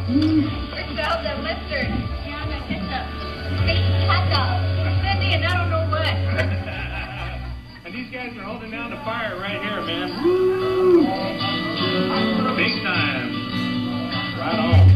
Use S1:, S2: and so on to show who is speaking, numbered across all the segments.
S1: Where's that mustard? Yeah, the ketchup. Hey, hot dog. Cindy, and I don't know what.
S2: And these guys are holding down the fire right here, man. Woo! Big time. Right on.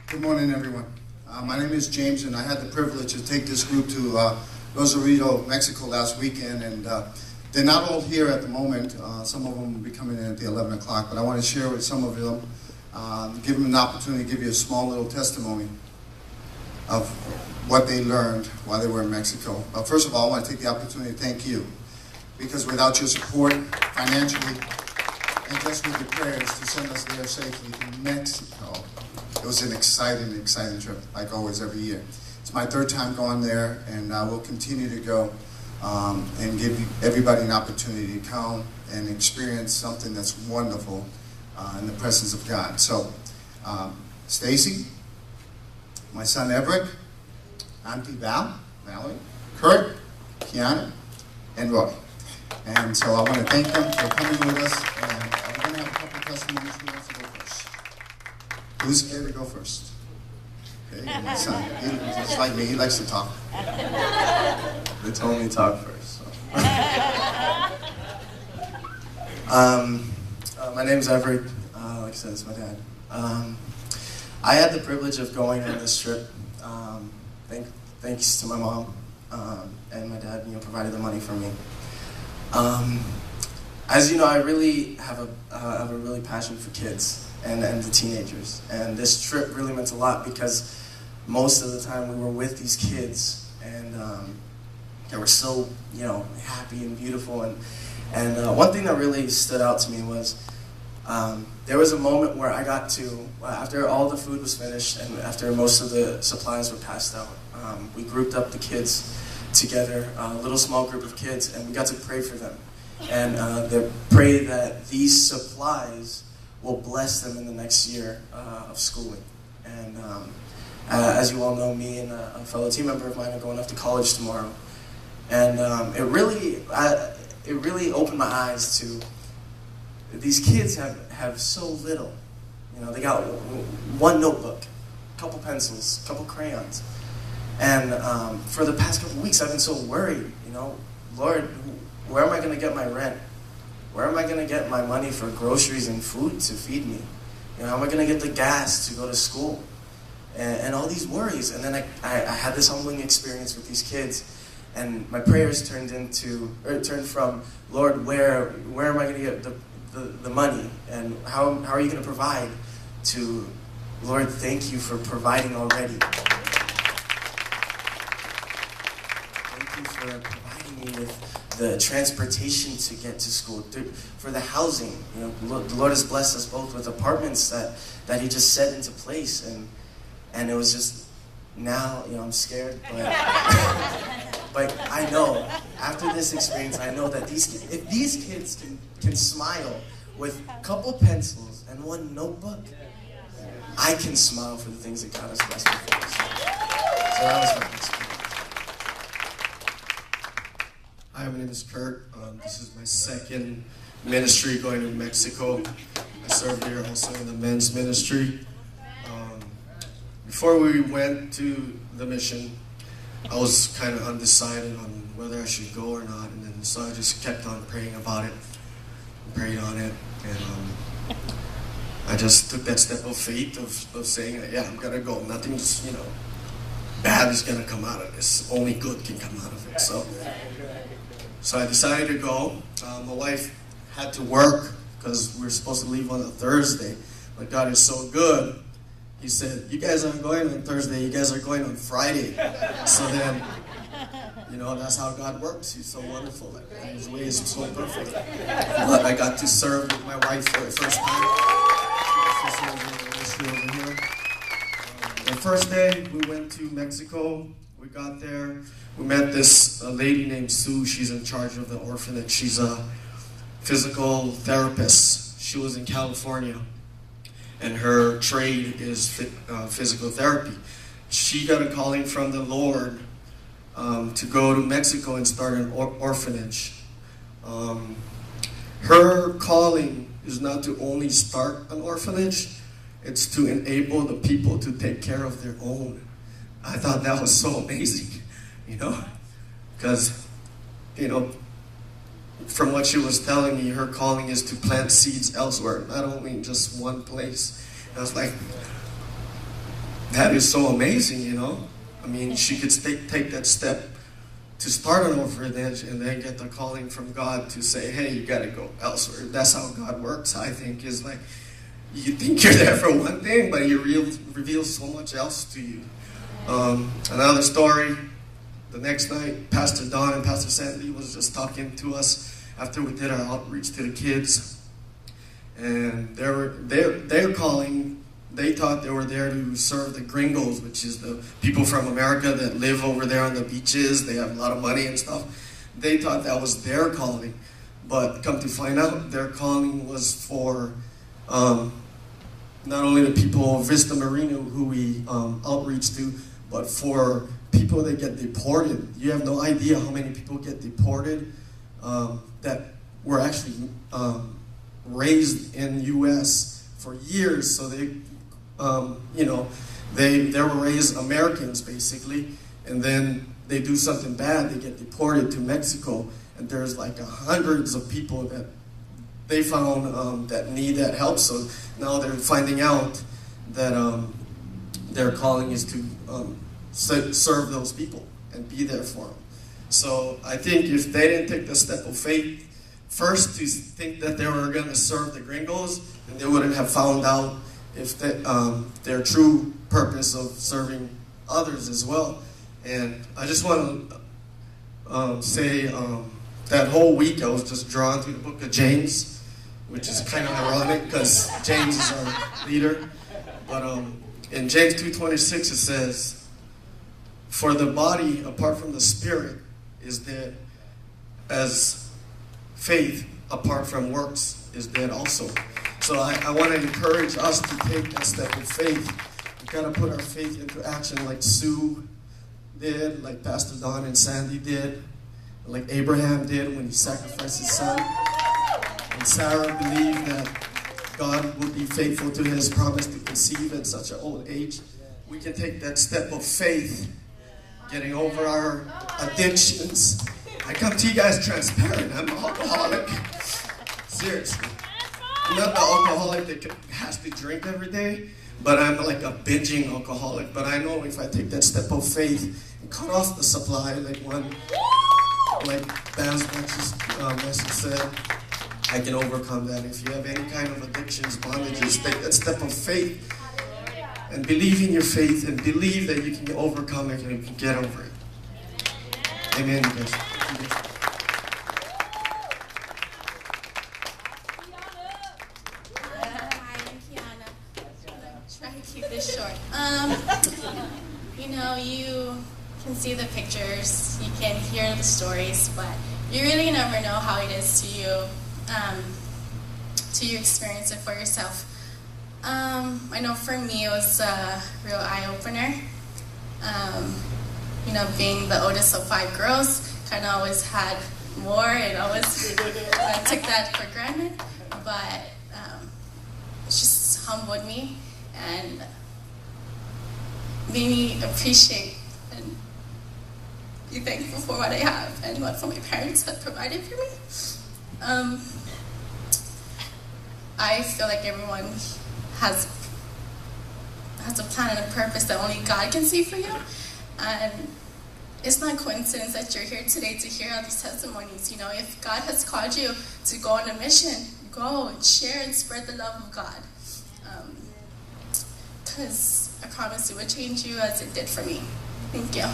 S3: Good morning, everyone. My name is James, and I had the privilege to take this group to Rosarito, Mexico last weekend, and they're not all here at the moment. Some of them will be coming in at the 11 o'clock, but I want to share with some of them, give them an opportunity to give you a small little testimony of what they learned while they were in Mexico. First of all, I want to take the opportunity to thank you, because without your support financially and just with your prayers to send us there safely to Mexico, it was an exciting trip, like always every year. It's my third time going there, and I will continue to go and give everybody an opportunity to come and experience something that's wonderful in the presence of God. So, Stacy, my son Everett, Auntie Valerie, Kurt, Kiana, and Roy. And so I want to thank them for coming with us, and we're going to have a couple of testimonies. Who wants to go first? Who's scared to go first? Okay, my son. Just like me, he likes to talk.
S4: They told me to talk first. So. My name's Everett. Like I said, it's my dad. I had the privilege of going on this trip. Thanks to my mom and my dad, provided the money for me. As you know, I really have a really passion for kids and the teenagers, and this trip really meant a lot because most of the time we were with these kids, and they were so happy and beautiful. And one thing that really stood out to me was there was a moment where I got to, after all the food was finished and after most of the supplies were passed out, we grouped up the kids together, a little small group of kids, and we got to pray for them. And they pray that these supplies will bless them in the next year of schooling. And as you all know, me and a fellow team member of mine are going off to college tomorrow. And it really opened my eyes to these kids have so little. They got one notebook, a couple pencils, a couple crayons. And for the past couple weeks, I've been so worried, Lord, where am I going to get my rent? Where am I going to get my money for groceries and food to feed me? How am I going to get the gas to go to school? And all these worries. And then I had this humbling experience with these kids, and my prayers turned from, Lord, where am I going to get the money? And how are you going to provide? To, Lord, thank you for providing already. Thank you for providing me with the transportation to get to school, for the housing. You know, the Lord has blessed us both with apartments that He just set into place, and it was just, now, you know, I'm scared, but I know, after this experience, I know that if these kids can smile with a couple pencils and one notebook, I can smile for the things that God has blessed me for. So that was my experience.
S5: Hi, my name is Kurt. This is my second ministry going to Mexico. I serve here also in the men's ministry. Before we went to the mission, I was kind of undecided on whether I should go or not, and then so I just kept on praying about it, prayed on it, and I just took that step of faith of saying, yeah, I'm gonna go. Nothing's, you know, bad is gonna come out of this. Only good can come out of it. So I decided to go. My wife had to work because we were supposed to leave on a Thursday, but God is so good. He said, you guys aren't going on Thursday, you guys are going on Friday. So then, you know, that's how God works. He's so wonderful. Like, His way is so perfect. But I got to serve with my wife for the first time. Over here. The first day, we went to Mexico. We got there. We met this lady named Sue. She's in charge of the orphanage. She's a physical therapist. She was in California, and her trade is physical therapy. She got a calling from the Lord to go to Mexico and start an orphanage. Her calling is not to only start an orphanage, it's to enable the people to take care of their own. I thought that was so amazing, you know, because, you know, from what she was telling me, her calling is to plant seeds elsewhere, not only in just one place. I was like, that is so amazing, you know. I mean, she could take that step to start an orphanage and then get the calling from God to say, hey, you got to go elsewhere. That's how God works, I think, is like, you think you're there for one thing, but He reveals so much else to you. Another story, the next night, Pastor Don and Pastor Sandy was just talking to us after we did our outreach to the kids. And they're calling, they thought they were there to serve the gringos, which is the people from America that live over there on the beaches. They have a lot of money and stuff. They thought that was their calling. But come to find out, their calling was for not only the people of Vista Marina who we outreach to, but for people that get deported. You have no idea how many people get deported that were actually raised in the U.S. for years. So they, you know, they were raised Americans basically, and then they do something bad, they get deported to Mexico, and there's like hundreds of people that they found that need that help. So now they're finding out that their calling is to serve those people and be there for them. So I think if they didn't take the step of faith first to think that they were going to serve the gringos, then they wouldn't have found out if their true purpose of serving others as well. And I just want to say that whole week I was just drawn to the book of James, which is kind of ironic because James is our leader. But in James 2:26 it says, for the body apart from the spirit is dead, as faith apart from works is dead also. So I want to encourage us to take that step of faith. We've got to put our faith into action like Sue did, like Pastor Don and Sandy did, like Abraham did when he sacrificed his son. And Sarah believed that God would be faithful to His promise to conceive at such an old age. We can take that step of faith, getting over our addictions. I come to you guys transparent. I'm an alcoholic. Seriously. I'm not the alcoholic that has to drink every day, but I'm like a binging alcoholic. But I know if I take that step of faith and cut off the supply, like Dan's message said, I can overcome that. If you have any kind of addictions, bondages, take that step of faith and believe in your faith and believe that you can overcome it and you can get over it. Amen, you guys.
S6: Hi, I'm Kiana. I'm gonna try to keep this short. You know, you can see the pictures, you can hear the stories, but you really never know how it is till you experience it for yourself. I know for me it was a real eye-opener. You know, being the oldest of 5 girls, kind of always had more, and always I took that for granted, but it just humbled me and made me appreciate and be thankful for what I have and what my parents have provided for me. I feel like everyone has a plan and a purpose that only God can see for you, and it's not coincidence that you're here today to hear all these testimonies. You know, if God has called you to go on a mission, go and share and spread the love of God, because I promise it would change you as it did for me. Thank you.